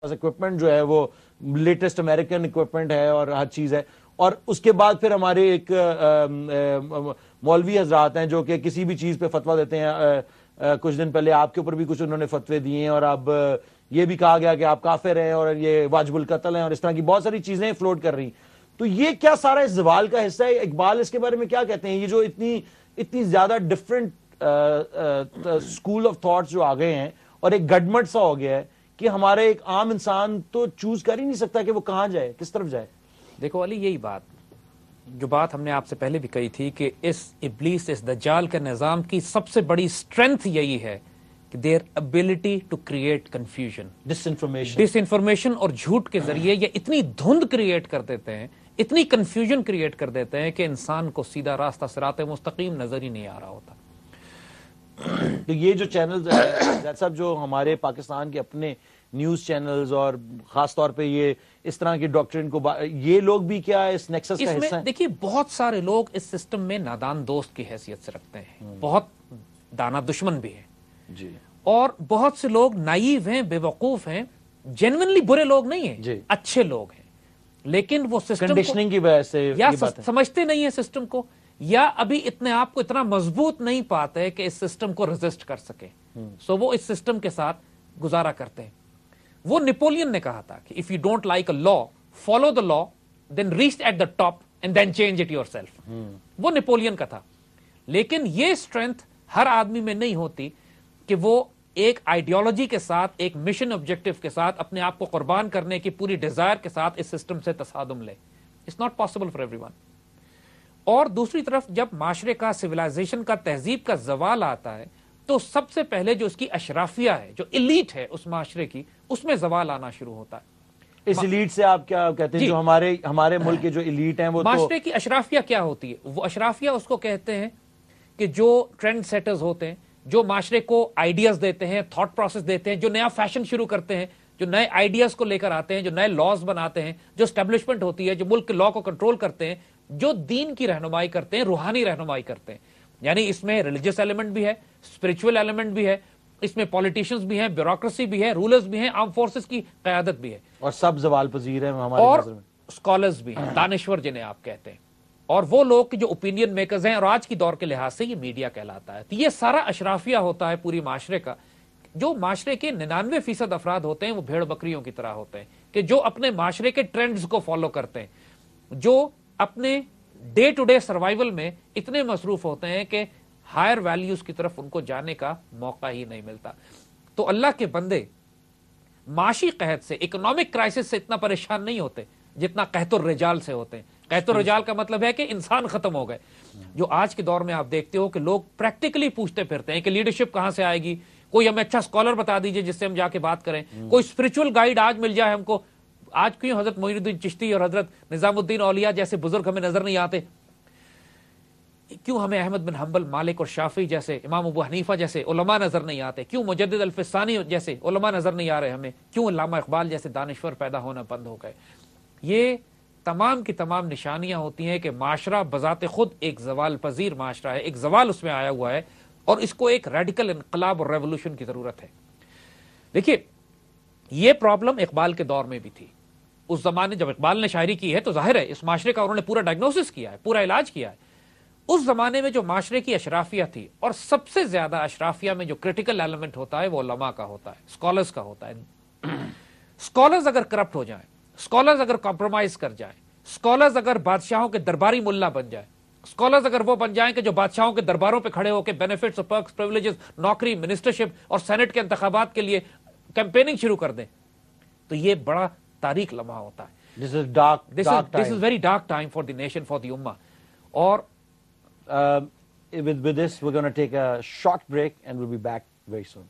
Equipment جو ہے وہ لیٹسٹ امریکن اکوپمنٹ ہے اور ہر چیز ہے. اور اس کے بعد پھر ہمارے ایک مولوی حضرات ہیں جو کہ کسی بھی چیز پہ فتویٰ دیتے ہیں. کچھ دن پہلے آپ کے اوپر بھی کچھ انہوں نے فتوے دیے ہیں اور اب یہ بھی کہا گیا کہ آپ کافر ہیں اور یہ واجب القتل ہیں اور اس طرح کی بہت ساری چیزیں فلوٹ کر رہی ہیں. تو یہ کیا سارا اس زوال کا حصہ ہے؟ اقبال اس کے بارے میں کیا کہتے ہیں؟ یہ جو اتنی زیادہ ڈفرنٹ اسکول آف تھاٹس جو آ گئے ہیں اور ایک گڈمٹ سا ہو گیا ہے کہ ہمارے ایک عام انسان تو چوز کر ہی نہیں سکتا کہ وہ کہاں جائے, کس طرف جائے. دیکھو علی, یہی بات جو بات ہم نے آپ سے پہلے بھی کہی تھی کہ اس ابلیس, اس دجال کے نظام کی سب سے بڑی اسٹرینتھ یہی ہے کہ their ability to create confusion, disinformation اور جھوٹ کے ذریعے یہ اتنی دھند کریٹ کر دیتے ہیں, اتنی کنفیوژن کریٹ کر دیتے ہیں کہ انسان کو سیدھا راستہ صراط مستقیم نظر ہی نہیں آ رہا ہوتا. تو یہ جو چینلز صاحب جو ہمارے پاکستان کے اپنے نیوز چینلز اور خاص طور پہ یہ اس طرح کی ڈاکٹرین کو یہ لوگ بھی کیا اس نیکسس کا حصہ ہیں؟ دیکھیے بہت سارے لوگ اس سسٹم میں نادان دوست کی حیثیت سے رکھتے ہیں, بہت دانا دشمن بھی ہیں جی, اور بہت سے لوگ نائیو ہیں, بے وقوف ہیں, جینوئنلی برے لوگ نہیں ہیں جی, اچھے لوگ ہیں, لیکن وہ سسٹم کنڈیشننگ کی وجہ سے یا سمجھتے نہیں ہیں سسٹم کو, یا ابھی اتنے آپ کو اتنا مضبوط نہیں پاتے کہ اس سسٹم کو ریزسٹ کر سکے. سو وہ اس سسٹم کے ساتھ گزارا کرتے ہیں. وہ نیپولین نے کہا تھا کہ if you don't like a law, follow the law, then reach at the top and then change it yourself. وہ نیپولین کا تھا. لیکن یہ اسٹرینتھ ہر آدمی میں نہیں ہوتی کہ وہ ایک آئیڈیالوجی کے ساتھ, ایک مشن آبجیکٹو کے ساتھ, اپنے آپ کو قربان کرنے کی پوری ڈیزائر کے ساتھ اس سسٹم سے تصادم لے. It's not possible for everyone. اور دوسری طرف جب معاشرے کا, سویلائزیشن کا, تہذیب کا زوال آتا ہے تو سب سے پہلے جو اس کی اشرافیہ ہے, جو ایلیٹ ہے اس معاشرے کی, اس میں زوال آنا شروع ہوتا ہے. اس ایلیٹ سے آپ کیا کہتے ہیں؟ جو ہمارے ملک کے جو ایلیٹ ہیں وہ معاشرے کی اشرافیہ کیا ہوتی ہے؟ وہ اشرافیہ اس کو کہتے ہیں کہ جو ٹرینڈ سیٹرز ہوتے ہیں, جو معاشرے کو آئیڈیاز دیتے ہیں, تھاٹ پروسیس دیتے ہیں, جو نیا فیشن شروع کرتے ہیں, جو نئے آئیڈیاز کو لے کر آتے ہیں, جو نئے لاز بناتے ہیں, جو اسٹیبلشمنٹ ہوتی ہے, جو ملک کے لا کو کنٹرول کرتے ہیں, جو دین کی رہنمائی کرتے ہیں, روحانی رہنمائی کرتے ہیں. یعنی اس میں ریلیجیس ایلیمنٹ بھی ہے, اسپرچول ایلیمنٹ بھی ہے, اس میں پالیٹیشینز بھی ہیں, بیوروکریسی بھی ہے, رولرز بھی ہیں, آرم فورسز کی قیادت بھی ہے, اور سب زوال پذیر ہیں ہمارے نظر میں, اسکالرز بھی ہیں, دانشور جنہیں آپ کہتے ہیں, اور وہ لوگ جو اوپینین میکرز ہیں, اور آج کی دور کے لحاظ سے یہ میڈیا کہلاتا ہے. تو یہ سارا اشرافیہ ہوتا ہے پوری معاشرے کا. جو معاشرے کے 99% افراد ہوتے ہیں وہ بھیڑ بکریوں کی طرح ہوتے ہیں کہ جو اپنے معاشرے کے ٹرینڈز کو فالو کرتے ہیں, جو اپنے ڈے ٹو ڈے سروائیول میں اتنے مصروف ہوتے ہیں کہ ہائر ویلیوز کی طرف ان کو جانے کا موقع ہی نہیں ملتا. تو اللہ کے بندے معاشی قحط سے, اکنامک کرائسس سے اتنا پریشان نہیں ہوتے جتنا قحط الرجال سے ہوتے ہیں. قحط الرجال کا مطلب ہے کہ انسان ختم ہو گئے. جو آج کے دور میں آپ دیکھتے ہو کہ لوگ پریکٹیکلی پوچھتے پھرتے ہیں کہ لیڈرشپ کہاں سے آئے گی, کوئی ہمیں اچھا اسکالر بتا دیجئے جس سے ہم جا کے بات کریں, کوئی اسپرچول گائیڈ آج مل جائے ہم کو. آج کیوں حضرت معین الدین چشتی اور حضرت نظام الدین اولیاء جیسے بزرگ ہمیں نظر نہیں آتے؟ کیوں ہمیں احمد بن حنبل, مالک اور شافعی جیسے, امام ابو حنیفہ جیسے علماء نظر نہیں آتے؟ کیوں مجدد الفسانی جیسے علماء نظر نہیں آ رہے ہمیں؟ کیوں علامہ اقبال جیسے دانشور پیدا ہونا بند ہو گئے؟ یہ تمام کی تمام نشانیاں ہوتی ہیں کہ معاشرہ بذات خود ایک زوال پذیر معاشرہ ہے, ایک زوال اس میں آیا ہوا ہے, اور اس کو ایک ریڈیکل انقلاب اور ریولوشن کی ضرورت ہے. دیکھیے یہ پرابلم اقبال کے دور میں بھی تھی. اس زمانے جب اقبال نے شاعری کی ہے تو ظاہر ہے اس معاشرے کا انہوں نے پورا ڈائگنوسس کیا ہے, پورا علاج کیا ہے. اس زمانے میں جو معاشرے کی اشرافیہ تھی, اور سب سے زیادہ اشرافیہ میں جو کرٹیکل ایلیمنٹ ہوتا ہے وہ علماء کا ہوتا ہے, اسکالرز کا ہوتا ہے. اسکالرز اگر کرپٹ ہو جائیں, اسکالرز اگر کمپرومائز کر جائیں, اسکالرز اگر بادشاہوں کے درباری ملا بن جائیں, اسکالرز اگر وہ بن جائیں کہ جو بادشاہوں کے درباروں پہ کھڑے ہو کے بینیفٹس اور پرکس, پریویلیجز, نوکری, منسٹرشپ اور سینٹ کے انتخابات کے لیے کیمپیننگ شروع کر دیں, تو یہ بڑا تاریخ لمحہ ہوتا ہے. This is dark time. This is very dark time for the nation, for the ummah. اور with this we're going to take a short break and we'll be back very soon.